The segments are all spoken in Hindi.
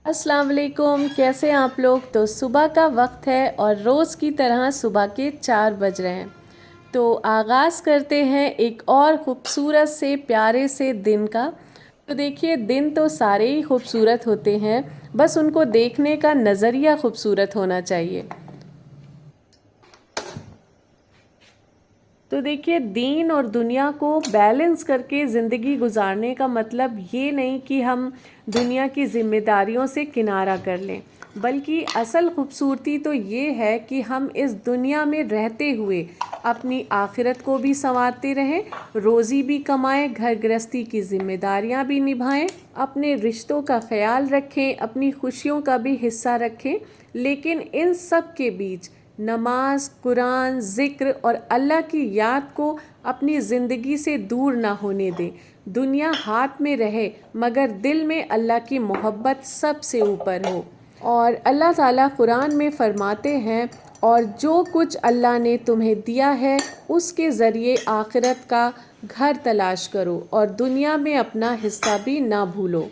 अस्सलाम वालेकुम। कैसे हैं आप लोग। तो सुबह का वक्त है और रोज़ की तरह सुबह के 4 बज रहे हैं। तो आगाज़ करते हैं एक और ख़ूबसूरत से प्यारे से दिन का। तो देखिए, दिन तो सारे ही खूबसूरत होते हैं, बस उनको देखने का नज़रिया खूबसूरत होना चाहिए। तो देखिए, दीन और दुनिया को बैलेंस करके ज़िंदगी गुजारने का मतलब ये नहीं कि हम दुनिया की ज़िम्मेदारियों से किनारा कर लें, बल्कि असल खूबसूरती तो ये है कि हम इस दुनिया में रहते हुए अपनी आखिरत को भी संवारते रहें, रोज़ी भी कमाएं, घर गृहस्थी की ज़िम्मेदारियां भी निभाएं, अपने रिश्तों का ख्याल रखें, अपनी खुशियों का भी हिस्सा रखें। लेकिन इन सब के बीच नमाज, कुरान, ज़िक्र और अल्लाह की याद को अपनी ज़िंदगी से दूर ना होने दें। दुनिया हाथ में रहे मगर दिल में अल्लाह की मोहब्बत सबसे ऊपर हो। और अल्लाह ताला कुरान में फ़रमाते हैं, और जो कुछ अल्लाह ने तुम्हें दिया है उसके ज़रिए आखिरत का घर तलाश करो और दुनिया में अपना हिस्सा भी ना भूलो।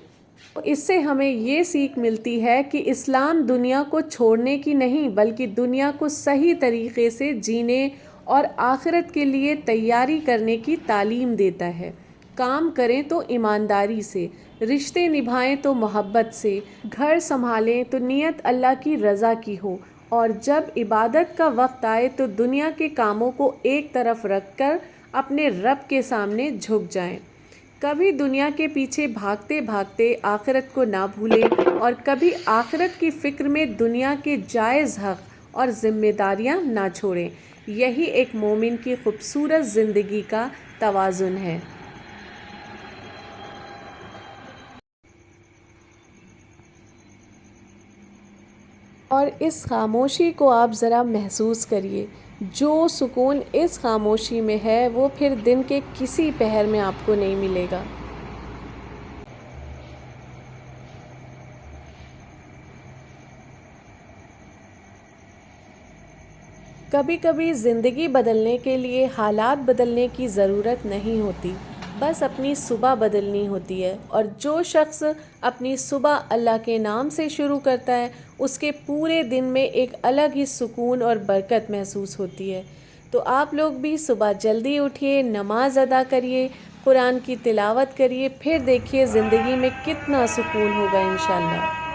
इससे हमें ये सीख मिलती है कि इस्लाम दुनिया को छोड़ने की नहीं, बल्कि दुनिया को सही तरीके से जीने और आखिरत के लिए तैयारी करने की तालीम देता है। काम करें तो ईमानदारी से, रिश्ते निभाएं तो मोहब्बत से, घर संभालें तो नीयत अल्लाह की रज़ा की हो, और जब इबादत का वक्त आए तो दुनिया के कामों को एक तरफ रखकर अपने रब के सामने झुक जाएं। कभी दुनिया के पीछे भागते भागते आखिरत को ना भूलें, और कभी आखिरत की फ़िक्र में दुनिया के जायज़ हक़ और ज़िम्मेदारियां ना छोड़ें। यही एक मोमिन की खूबसूरत ज़िंदगी का तवाज़ुन है। और इस खामोशी को आप ज़रा महसूस करिए। जो सुकून इस खामोशी में है वो फिर दिन के किसी पहर में आपको नहीं मिलेगा। कभी कभी ज़िंदगी बदलने के लिए हालात बदलने की ज़रूरत नहीं होती, बस अपनी सुबह बदलनी होती है। और जो शख्स अपनी सुबह अल्लाह के नाम से शुरू करता है, उसके पूरे दिन में एक अलग ही सुकून और बरकत महसूस होती है। तो आप लोग भी सुबह जल्दी उठिए, नमाज अदा करिए, कुरान की तिलावत करिए, फिर देखिए ज़िंदगी में कितना सुकून होगा इंशाल्लाह।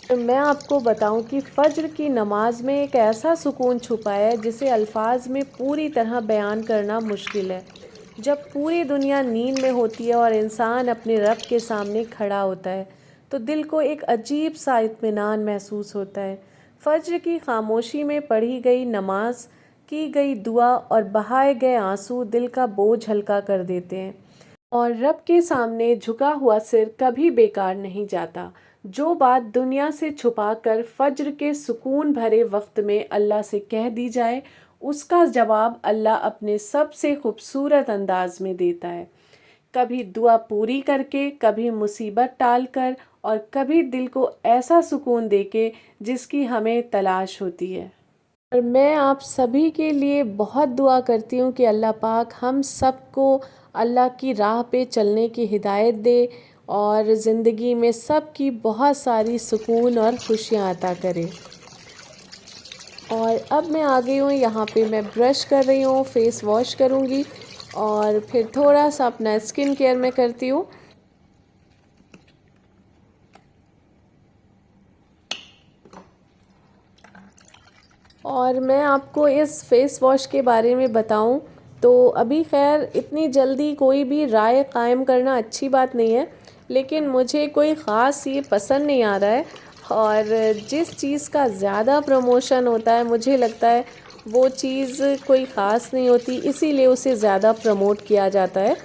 तो मैं आपको बताऊं कि फ़ज्र की नमाज में एक ऐसा सुकून छुपा है जिसे अल्फाज में पूरी तरह बयान करना मुश्किल है। जब पूरी दुनिया नींद में होती है और इंसान अपने रब के सामने खड़ा होता है, तो दिल को एक अजीब सा इत्मीनान महसूस होता है। फ़ज्र की खामोशी में पढ़ी गई नमाज, की गई दुआ और बहाए गए आंसू दिल का बोझ हल्का कर देते हैं। और रब के सामने झुका हुआ सिर कभी बेकार नहीं जाता। जो बात दुनिया से छुपाकर फज्र के सुकून भरे वक्त में अल्लाह से कह दी जाए, उसका जवाब अल्लाह अपने सबसे खूबसूरत अंदाज में देता है। कभी दुआ पूरी करके, कभी मुसीबत टालकर, और कभी दिल को ऐसा सुकून देके जिसकी हमें तलाश होती है। और मैं आप सभी के लिए बहुत दुआ करती हूँ कि अल्लाह पाक हम सबको अल्लाह की राह पे चलने की हिदायत दे, और ज़िंदगी में सबकी बहुत सारी सुकून और खुशियाँ अता करे। और अब मैं आ गई हूँ यहाँ पे, मैं ब्रश कर रही हूँ, फेस वॉश करूँगी और फिर थोड़ा सा अपना स्किन केयर में करती हूँ। और मैं आपको इस फेस वॉश के बारे में बताऊं तो अभी खैर इतनी जल्दी कोई भी राय कायम करना अच्छी बात नहीं है, लेकिन मुझे कोई ख़ास ये पसंद नहीं आ रहा है। और जिस चीज़ का ज़्यादा प्रमोशन होता है, मुझे लगता है वो चीज़ कोई ख़ास नहीं होती, इसीलिए उसे ज़्यादा प्रमोट किया जाता है।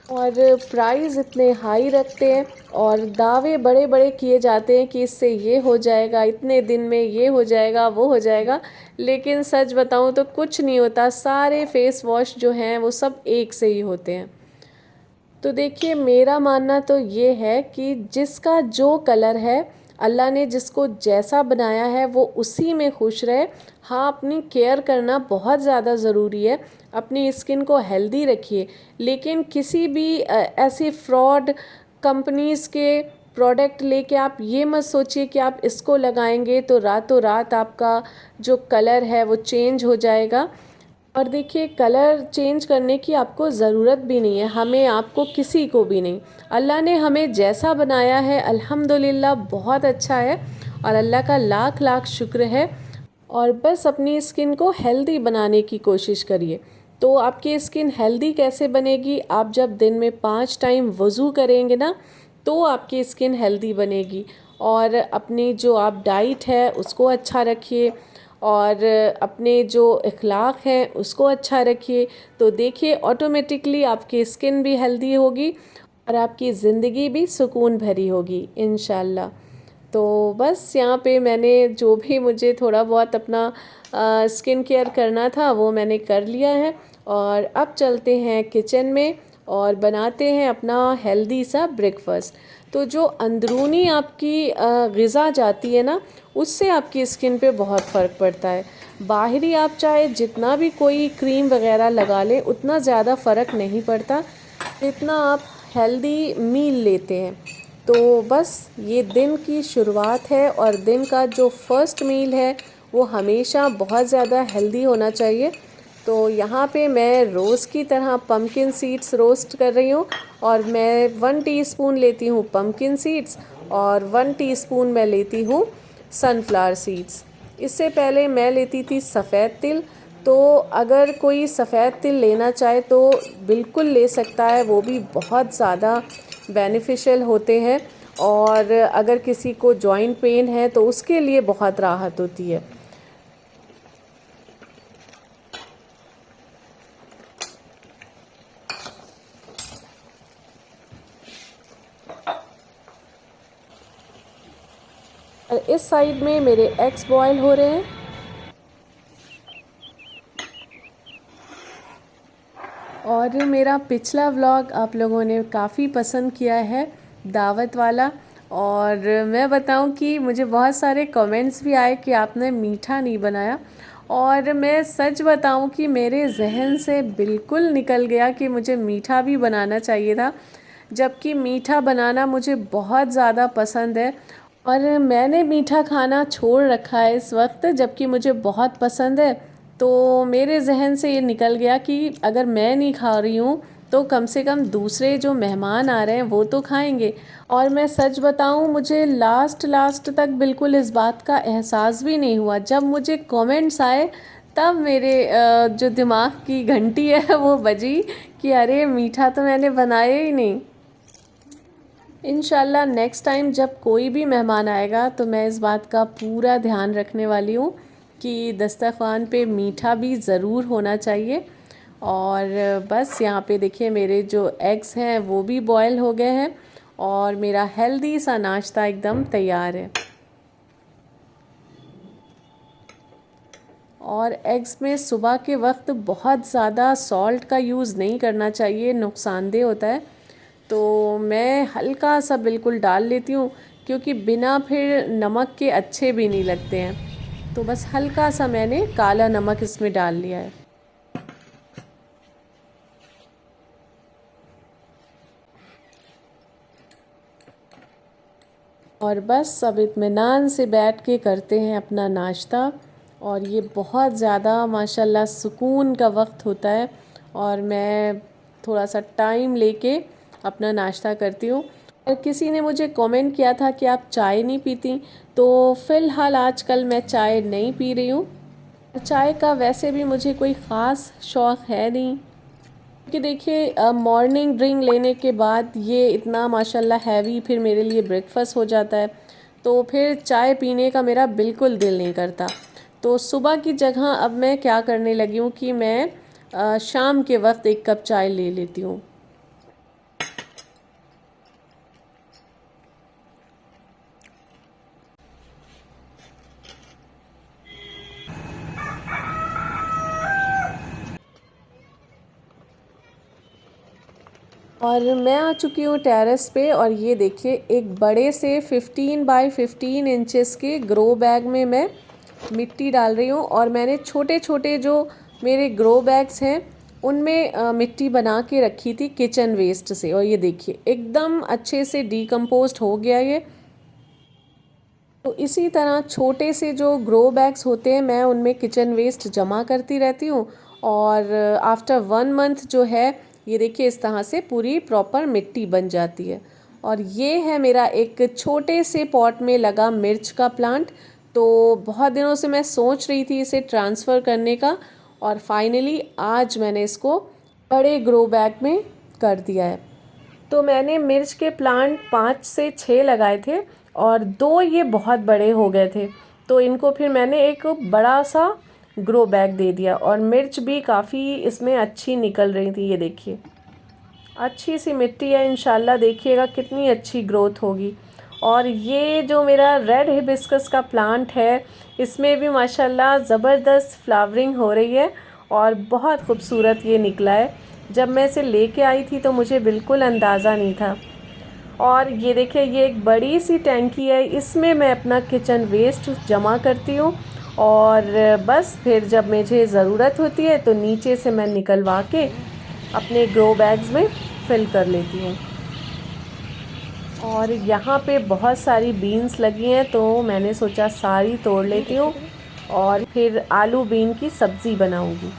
और प्राइस इतने हाई रखते हैं और दावे बड़े बड़े किए जाते हैं कि इससे ये हो जाएगा, इतने दिन में ये हो जाएगा, वो हो जाएगा। लेकिन सच बताऊं तो कुछ नहीं होता। सारे फेस वॉश जो हैं वो सब एक से ही होते हैं। तो देखिए, मेरा मानना तो ये है कि जिसका जो कलर है, अल्लाह ने जिसको जैसा बनाया है वो उसी में खुश रहे। हाँ, अपनी केयर करना बहुत ज़्यादा ज़रूरी है। अपनी स्किन को हेल्दी रखिए, लेकिन किसी भी ऐसी फ्रॉड कंपनीज़ के प्रोडक्ट लेके आप ये मत सोचिए कि आप इसको लगाएंगे तो रातों रात आपका जो कलर है वो चेंज हो जाएगा। और देखिए, कलर चेंज करने की आपको ज़रूरत भी नहीं है, हमें, आपको, किसी को भी नहीं। अल्लाह ने हमें जैसा बनाया है अल्हम्दुलिल्लाह बहुत अच्छा है, और अल्लाह का लाख लाख शुक्र है। और बस अपनी स्किन को हेल्दी बनाने की कोशिश करिए। तो आपकी स्किन हेल्दी कैसे बनेगी? आप जब दिन में 5 टाइम वज़ू करेंगे ना, तो आपकी स्किन हेल्दी बनेगी। और अपनी जो आप डाइट है उसको अच्छा रखिए, और अपने जो इखलाक हैं उसको अच्छा रखिए। तो देखिए, ऑटोमेटिकली आपकी स्किन भी हेल्दी होगी और आपकी ज़िंदगी भी सुकून भरी होगी इंशाल्लाह। तो बस यहाँ पे मैंने जो भी मुझे थोड़ा बहुत अपना स्किन केयर करना था वो मैंने कर लिया है। और अब चलते हैं किचन में और बनाते हैं अपना हेल्दी सा ब्रेकफास्ट। तो जो अंदरूनी आपकी ग़िज़ा जाती है ना, उससे आपकी स्किन पे बहुत फ़र्क पड़ता है। बाहरी आप चाहे जितना भी कोई क्रीम वगैरह लगा लें, उतना ज़्यादा फ़र्क नहीं पड़ता जितना आप हेल्दी मील लेते हैं। तो बस ये दिन की शुरुआत है, और दिन का जो फर्स्ट मील है वो हमेशा बहुत ज़्यादा हेल्दी होना चाहिए। तो यहाँ पे मैं रोज़ की तरह पम्पकिन सीड्स रोस्ट कर रही हूँ, और मैं 1 टीस्पून लेती हूँ पम्पकिन सीड्स, और 1 टीस्पून मैं लेती हूँ सनफ्लावर सीड्स। इससे पहले मैं लेती थी सफ़ेद तिल। तो अगर कोई सफ़ेद तिल लेना चाहे तो बिल्कुल ले सकता है, वो भी बहुत ज़्यादा बेनिफिशियल होते हैं। और अगर किसी को जॉइंट पेन है तो उसके लिए बहुत राहत होती है। और इस साइड में मेरे एग्स बॉयल हो रहे हैं। और मेरा पिछला व्लॉग आप लोगों ने काफ़ी पसंद किया है, दावत वाला। और मैं बताऊं कि मुझे बहुत सारे कमेंट्स भी आए कि आपने मीठा नहीं बनाया। और मैं सच बताऊं कि मेरे जहन से बिल्कुल निकल गया कि मुझे मीठा भी बनाना चाहिए था, जबकि मीठा बनाना मुझे बहुत ज़्यादा पसंद है। और मैंने मीठा खाना छोड़ रखा है इस वक्त, जबकि मुझे बहुत पसंद है। तो मेरे जहन से ये निकल गया कि अगर मैं नहीं खा रही हूँ तो कम से कम दूसरे जो मेहमान आ रहे हैं वो तो खाएंगे। और मैं सच बताऊँ, मुझे लास्ट लास्ट तक बिल्कुल इस बात का एहसास भी नहीं हुआ। जब मुझे कमेंट्स आए तब मेरे जो दिमाग की घंटी है वो बजी कि अरे, मीठा तो मैंने बनाया ही नहीं। इंशाल्लाह नेक्स्ट टाइम जब कोई भी मेहमान आएगा तो मैं इस बात का पूरा ध्यान रखने वाली हूँ कि दस्तरख़्वान पे मीठा भी ज़रूर होना चाहिए। और बस यहाँ पे देखिए, मेरे जो एग्स हैं वो भी बॉयल हो गए हैं, और मेरा हेल्दी सा नाश्ता एकदम तैयार है। और एग्स में सुबह के वक्त बहुत ज़्यादा सॉल्ट का यूज़ नहीं करना चाहिए, नुकसानदेह होता है। तो मैं हल्का सा बिल्कुल डाल लेती हूँ, क्योंकि बिना फिर नमक के अच्छे भी नहीं लगते हैं। तो बस हल्का सा मैंने काला नमक इसमें डाल लिया है। और बस अब इत्मीनान से बैठ के करते हैं अपना नाश्ता। और ये बहुत ज़्यादा माशाल्लाह सुकून का वक्त होता है, और मैं थोड़ा सा टाइम लेके अपना नाश्ता करती हूँ। और किसी ने मुझे कमेंट किया था कि आप चाय नहीं पीती, तो फ़िलहाल आजकल मैं चाय नहीं पी रही हूँ। चाय का वैसे भी मुझे कोई ख़ास शौक़ है नहीं, क्योंकि देखिए, मॉर्निंग ड्रिंक लेने के बाद ये इतना माशाल्लाह हैवी फिर मेरे लिए ब्रेकफास्ट हो जाता है। तो फिर चाय पीने का मेरा बिल्कुल दिल नहीं करता। तो सुबह की जगह अब मैं क्या करने लगी हूँ कि मैं शाम के वक्त 1 कप चाय ले लेती हूँ। और मैं आ चुकी हूँ टेरेस पे और ये देखिए एक बड़े से 15 बाय 15 इंचेस के ग्रो बैग में मैं मिट्टी डाल रही हूँ। और मैंने छोटे छोटे जो मेरे ग्रो बैग्स हैं उनमें मिट्टी बना के रखी थी किचन वेस्ट से। और ये देखिए एकदम अच्छे से डिकम्पोस्ट हो गया ये। तो इसी तरह छोटे से जो ग्रो बैग्स होते हैं मैं उनमें किचन वेस्ट जमा करती रहती हूँ। और आफ्टर 1 मंथ जो है ये देखिए इस तरह से पूरी प्रॉपर मिट्टी बन जाती है। और ये है मेरा एक छोटे से पॉट में लगा मिर्च का प्लांट। तो बहुत दिनों से मैं सोच रही थी इसे ट्रांसफ़र करने का और फाइनली आज मैंने इसको बड़े ग्रो बैग में कर दिया है। तो मैंने मिर्च के प्लांट 5 से 6 लगाए थे और 2 ये बहुत बड़े हो गए थे। तो इनको फिर मैंने एक बड़ा सा ग्रो बैग दे दिया और मिर्च भी काफ़ी इसमें अच्छी निकल रही थी। ये देखिए अच्छी सी मिट्टी है, इंशाल्लाह देखिएगा कितनी अच्छी ग्रोथ होगी। और ये जो मेरा रेड हिबिस्कस का प्लांट है इसमें भी माशाल्लाह ज़बरदस्त फ्लावरिंग हो रही है और बहुत खूबसूरत ये निकला है। जब मैं इसे लेके आई थी तो मुझे बिल्कुल अंदाज़ा नहीं था। और ये देखिए ये एक बड़ी सी टैंकी है, इसमें मैं अपना किचन वेस्ट जमा करती हूँ। और बस फिर जब मुझे ज़रूरत होती है तो नीचे से मैं निकलवा के अपने ग्रो बैग्स में फिल कर लेती हूँ। और यहाँ पे बहुत सारी बीन्स लगी हैं तो मैंने सोचा सारी तोड़ लेती हूँ और फिर आलू बीन की सब्ज़ी बनाऊँगी।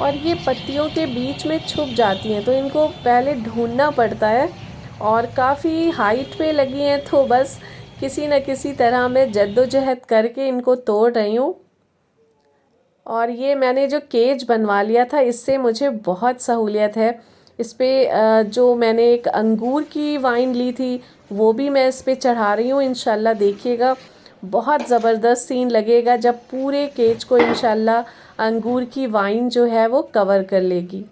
और ये पत्तियों के बीच में छुप जाती हैं तो इनको पहले ढूंढना पड़ता है। और काफ़ी हाइट पे लगी हैं तो बस किसी न किसी तरह मैं जद्दोजहद करके इनको तोड़ रही हूँ। और ये मैंने जो केज बनवा लिया था इससे मुझे बहुत सहूलियत है। इस पे जो मैंने एक अंगूर की वाइन ली थी वो भी मैं इस पे चढ़ा रही हूँ। इंशाल्लाह देखिएगा बहुत ज़बरदस्त सीन लगेगा जब पूरे केज को इंशाल्लाह अंगूर की वाइन जो है वो कवर कर लेगी।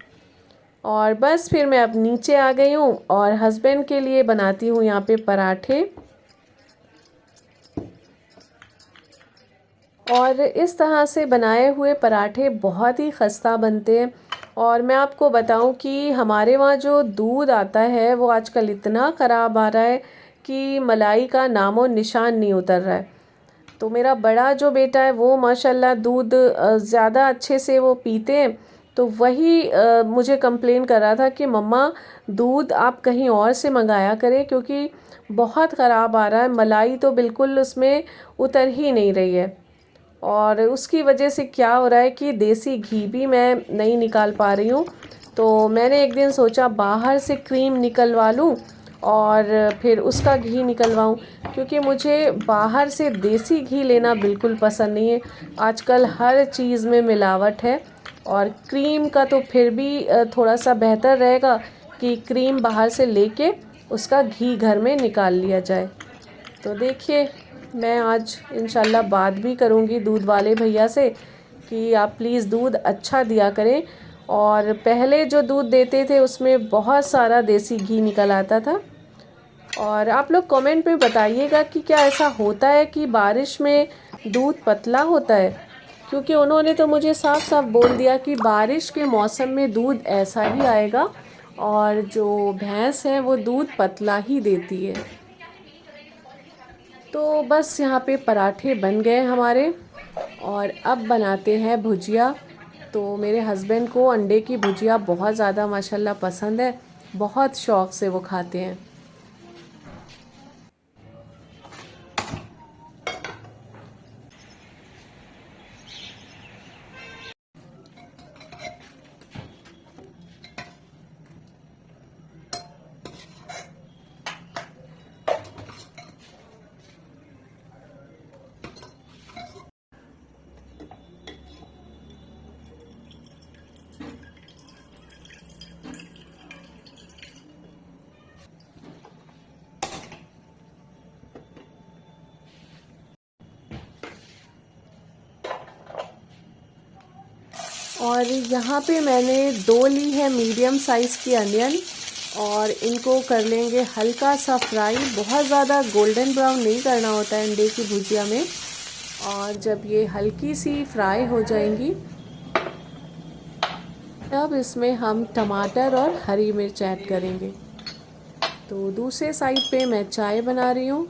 और बस फिर मैं अब नीचे आ गई हूँ और हस्बैंड के लिए बनाती हूँ यहाँ पे पराठे। और इस तरह से बनाए हुए पराठे बहुत ही खस्ता बनते हैं। और मैं आपको बताऊं कि हमारे वहाँ जो दूध आता है वो आजकल इतना ख़राब आ रहा है कि मलाई का नामो निशान नहीं उतर रहा है। तो मेरा बड़ा जो बेटा है वो माशाल्लाह दूध ज़्यादा अच्छे से वो पीते हैं। तो वही मुझे कंप्लेन कर रहा था कि मम्मा दूध आप कहीं और से मंगाया करें क्योंकि बहुत ख़राब आ रहा है, मलाई तो बिल्कुल उसमें उतर ही नहीं रही है। और उसकी वजह से क्या हो रहा है कि देसी घी भी मैं नहीं निकाल पा रही हूँ। तो मैंने एक दिन सोचा बाहर से क्रीम निकलवा लूँ और फिर उसका घी निकलवाऊँ क्योंकि मुझे बाहर से देसी घी लेना बिल्कुल पसंद नहीं है। आजकल हर चीज़ में मिलावट है और क्रीम का तो फिर भी थोड़ा सा बेहतर रहेगा कि क्रीम बाहर से लेके उसका घी घर में निकाल लिया जाए। तो देखिए मैं आज इंशाल्लाह बात भी करूँगी दूध वाले भैया से कि आप प्लीज़ दूध अच्छा दिया करें। और पहले जो दूध देते थे उसमें बहुत सारा देसी घी निकल आता था। और आप लोग कमेंट में बताइएगा कि क्या ऐसा होता है कि बारिश में दूध पतला होता है, क्योंकि उन्होंने तो मुझे साफ साफ बोल दिया कि बारिश के मौसम में दूध ऐसा ही आएगा और जो भैंस है वो दूध पतला ही देती है। तो बस यहाँ पे पराठे बन गए हमारे और अब बनाते हैं भुजिया। तो मेरे हस्बैंड को अंडे की भुजिया बहुत ज़्यादा माशाल्लाह पसंद है, बहुत शौक़ से वो खाते हैं। और यहाँ पे मैंने 2 ली है मीडियम साइज़ की अनियन, और इनको कर लेंगे हल्का सा फ्राई। बहुत ज़्यादा गोल्डन ब्राउन नहीं करना होता है अंडे की भुजिया में। और जब ये हल्की सी फ्राई हो जाएंगी, तब इसमें हम टमाटर और हरी मिर्च ऐड करेंगे। तो दूसरे साइड पे मैं चाय बना रही हूँ,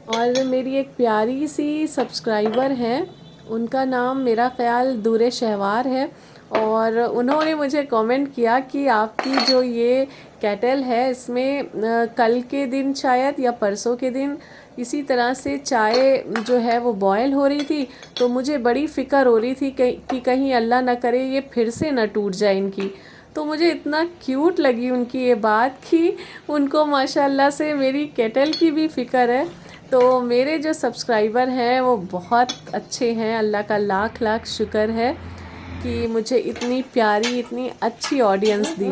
और मेरी एक प्यारी सी सब्सक्राइबर हैं, उनका नाम मेरा ख़्याल दूरे शहवार है, और उन्होंने मुझे कमेंट किया कि आपकी जो ये केटल है इसमें कल के दिन शायद या परसों के दिन इसी तरह से चाय जो है वो बॉयल हो रही थी। तो मुझे बड़ी फ़िक्र हो रही थी कि कहीं अल्लाह ना करे ये फिर से ना टूट जाए इनकी। तो मुझे इतना क्यूट लगी उनकी ये बात कि उनको माशाल्लाह से मेरी केटल की भी फ़िक्र है। तो मेरे जो सब्सक्राइबर हैं वो बहुत अच्छे हैं, अल्लाह का लाख लाख शुक्र है कि मुझे इतनी प्यारी, इतनी अच्छी ऑडियंस दी।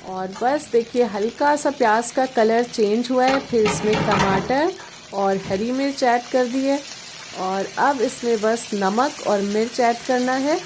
और बस देखिए हल्का सा प्याज का कलर चेंज हुआ है, फिर इसमें टमाटर और हरी मिर्च ऐड कर दी है, और अब इसमें बस नमक और मिर्च ऐड करना है।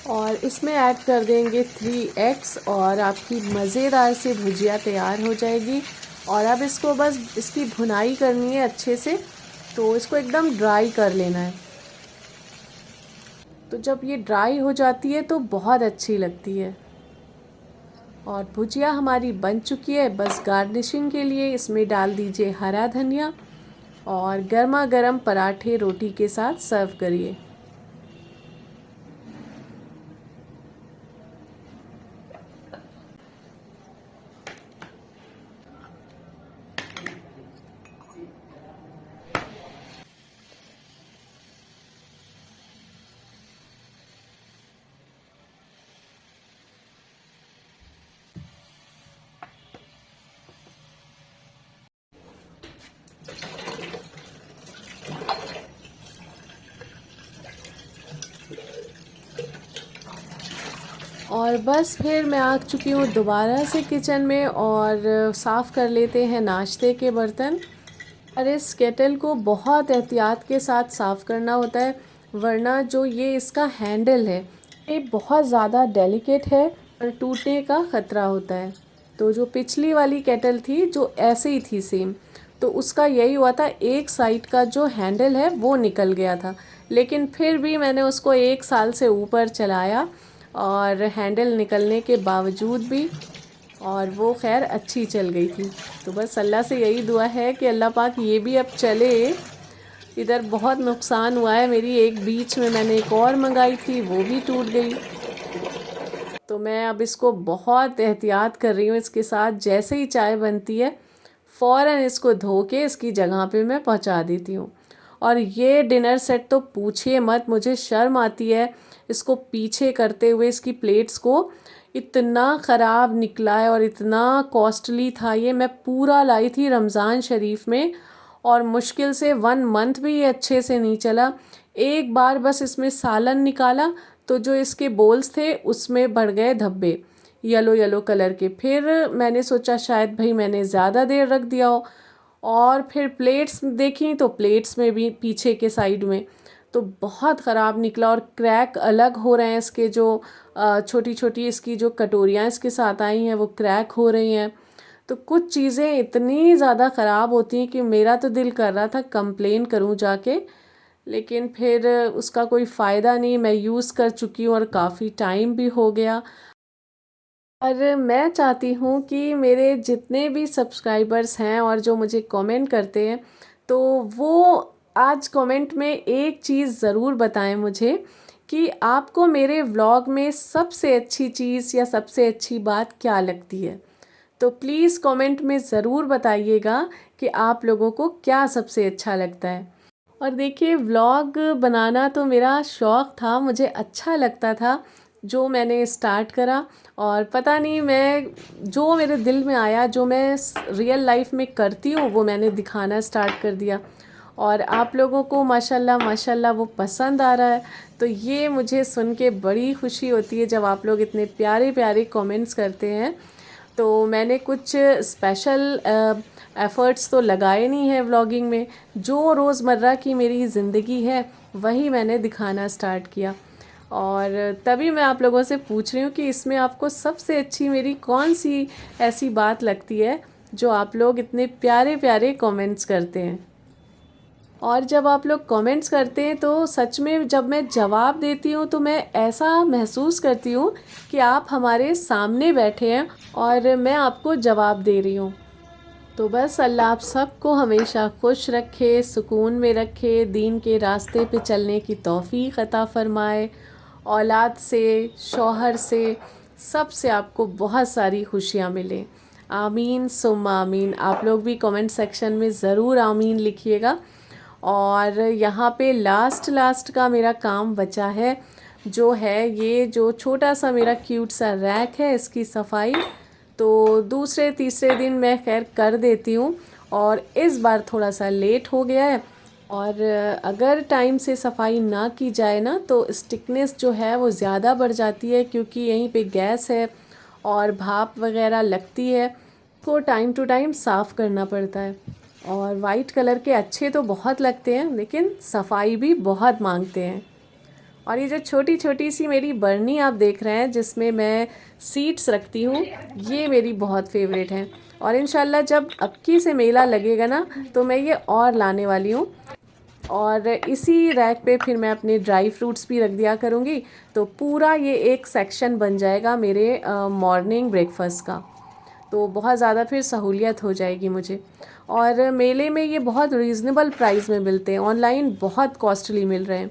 और इसमें ऐड कर देंगे 3 एग्स, और आपकी मज़ेदार से भुजिया तैयार हो जाएगी। और अब इसको बस इसकी भुनाई करनी है अच्छे से, तो इसको एकदम ड्राई कर लेना है। तो जब ये ड्राई हो जाती है तो बहुत अच्छी लगती है। और भुजिया हमारी बन चुकी है, बस गार्निशिंग के लिए इसमें डाल दीजिए हरा धनिया, और गर्मा गर्म पराठे रोटी के साथ सर्व करिए। और बस फिर मैं आ चुकी हूँ दोबारा से किचन में, और साफ़ कर लेते हैं नाश्ते के बर्तन। और इस केटल को बहुत एहतियात के साथ साफ़ करना होता है, वरना जो ये इसका हैंडल है ये बहुत ज़्यादा डेलिकेट है और टूटने का ख़तरा होता है। तो जो पिछली वाली केटल थी जो ऐसे ही थी सेम, तो उसका यही हुआ था, एक साइड का जो हैंडल है वो निकल गया था, लेकिन फिर भी मैंने उसको 1 साल से ऊपर चलाया, और हैंडल निकलने के बावजूद भी, और वो खैर अच्छी चल गई थी। तो बस अल्लाह से यही दुआ है कि अल्लाह पाक ये भी अब चले। इधर बहुत नुकसान हुआ है मेरी, एक बीच में मैंने एक और मंगाई थी वो भी टूट गई। तो मैं अब इसको बहुत एहतियात कर रही हूँ, इसके साथ जैसे ही चाय बनती है फ़ौरन इसको धो के इसकी जगह पे मैं पहुँचा देती हूँ। और ये डिनर सेट तो पूछिए मत, मुझे शर्म आती है इसको पीछे करते हुए, इसकी प्लेट्स को। इतना ख़राब निकला है और इतना कॉस्टली था ये। मैं पूरा लाई थी रमज़ान शरीफ में, और मुश्किल से 1 मंथ भी ये अच्छे से नहीं चला। एक बार बस इसमें सालन निकाला तो जो इसके बोल्स थे उसमें बढ़ गए धब्बे, येलो येलो कलर के। फिर मैंने सोचा शायद भाई मैंने ज़्यादा देर रख दिया हो, और फिर प्लेट्स देखी तो प्लेट्स में भी पीछे के साइड में तो बहुत ख़राब निकला, और क्रैक अलग हो रहे हैं इसके, जो छोटी छोटी इसकी जो कटोरियाँ इसके साथ आई हैं वो क्रैक हो रही हैं। तो कुछ चीज़ें इतनी ज़्यादा ख़राब होती हैं कि मेरा तो दिल कर रहा था कंप्लेन करूं जाके, लेकिन फिर उसका कोई फ़ायदा नहीं। मैं यूज़ कर चुकी हूँ और काफ़ी टाइम भी हो गया। और मैं चाहती हूँ कि मेरे जितने भी सब्सक्राइबर्स हैं और जो मुझे कमेंट करते हैं, तो वो आज कमेंट में एक चीज़ ज़रूर बताएं मुझे कि आपको मेरे व्लॉग में सबसे अच्छी चीज़ या सबसे अच्छी बात क्या लगती है। तो प्लीज़ कमेंट में ज़रूर बताइएगा कि आप लोगों को क्या सबसे अच्छा लगता है। और देखिए, व्लॉग बनाना तो मेरा शौक़ था, मुझे अच्छा लगता था जो मैंने स्टार्ट करा। और पता नहीं, मैं जो मेरे दिल में आया, जो मैं रियल लाइफ में करती हूँ, वो मैंने दिखाना स्टार्ट कर दिया। और आप लोगों को माशाल्लाह माशाल्लाह वो पसंद आ रहा है। तो ये मुझे सुन के बड़ी खुशी होती है जब आप लोग इतने प्यारे प्यारे कमेंट्स करते हैं। तो मैंने कुछ स्पेशल एफ़र्ट्स तो लगाए नहीं हैं व्लॉगिंग में, जो रोज़मर्रा की मेरी ज़िंदगी है वही मैंने दिखाना स्टार्ट किया। और तभी मैं आप लोगों से पूछ रही हूँ कि इसमें आपको सबसे अच्छी मेरी कौन सी ऐसी बात लगती है जो आप लोग इतने प्यारे प्यारे कमेंट्स करते हैं। और जब आप लोग कमेंट्स करते हैं तो सच में जब मैं जवाब देती हूँ तो मैं ऐसा महसूस करती हूँ कि आप हमारे सामने बैठे हैं और मैं आपको जवाब दे रही हूँ। तो बस अल्लाह आप सबको हमेशा खुश रखे, सुकून में रखे, दीन के रास्ते पे चलने की तौफ़ीक़ अता फ़रमाए। औलाद से, शौहर से, सब से आपको बहुत सारी खुशियाँ मिलें। आमीन सुम्मा आमीन। आप लोग भी कमेंट सेक्शन में ज़रूर आमीन लिखिएगा। और यहाँ पे लास्ट का मेरा काम बचा है, जो है ये जो छोटा सा मेरा क्यूट सा रैक है, इसकी सफाई तो दूसरे तीसरे दिन मैं खैर कर देती हूँ। और इस बार थोड़ा सा लेट हो गया है। और अगर टाइम से सफाई ना की जाए ना तो स्टिकनेस जो है वो ज़्यादा बढ़ जाती है, क्योंकि यहीं पे गैस है और भाप वगैरह लगती है, को टाइम टू टाइम साफ़ करना पड़ता है। और वाइट कलर के अच्छे तो बहुत लगते हैं, लेकिन सफाई भी बहुत मांगते हैं। और ये जो छोटी छोटी सी मेरी बर्नी आप देख रहे हैं जिसमें मैं सीड्स रखती हूँ, ये मेरी बहुत फेवरेट हैं। और इंशाल्लाह जब अबकी से मेला लगेगा ना तो मैं ये और लाने वाली हूँ। और इसी रैक पे फिर मैं अपने ड्राई फ्रूट्स भी रख दिया करूँगी, तो पूरा ये एक सेक्शन बन जाएगा मेरे मॉर्निंग ब्रेकफास्ट का। तो बहुत ज़्यादा फिर सहूलियत हो जाएगी मुझे। और मेले में ये बहुत रीज़नेबल प्राइस में मिलते हैं, ऑनलाइन बहुत कॉस्टली मिल रहे हैं।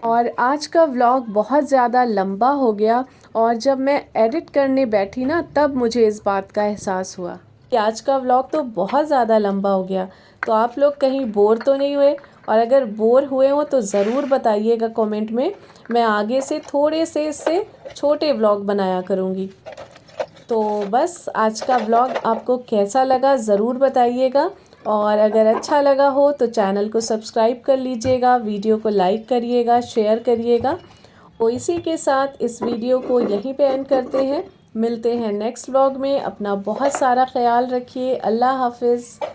और आज का व्लॉग बहुत ज़्यादा लंबा हो गया, और जब मैं एडिट करने बैठी ना तब मुझे इस बात का एहसास हुआ कि आज का व्लॉग तो बहुत ज़्यादा लंबा हो गया। तो आप लोग कहीं बोर तो नहीं हुए? और अगर बोर हुए हो तो ज़रूर बताइएगा कमेंट में, मैं आगे से थोड़े से इससे छोटे व्लॉग बनाया करूँगी। तो बस आज का व्लॉग आपको कैसा लगा ज़रूर बताइएगा। और अगर अच्छा लगा हो तो चैनल को सब्सक्राइब कर लीजिएगा, वीडियो को लाइक करिएगा, शेयर करिएगा। तो इसी के साथ इस वीडियो को यहीं पे एंड करते हैं। मिलते हैं नेक्स्ट व्लॉग में। अपना बहुत सारा ख्याल रखिए। अल्लाह हाफ़िज़।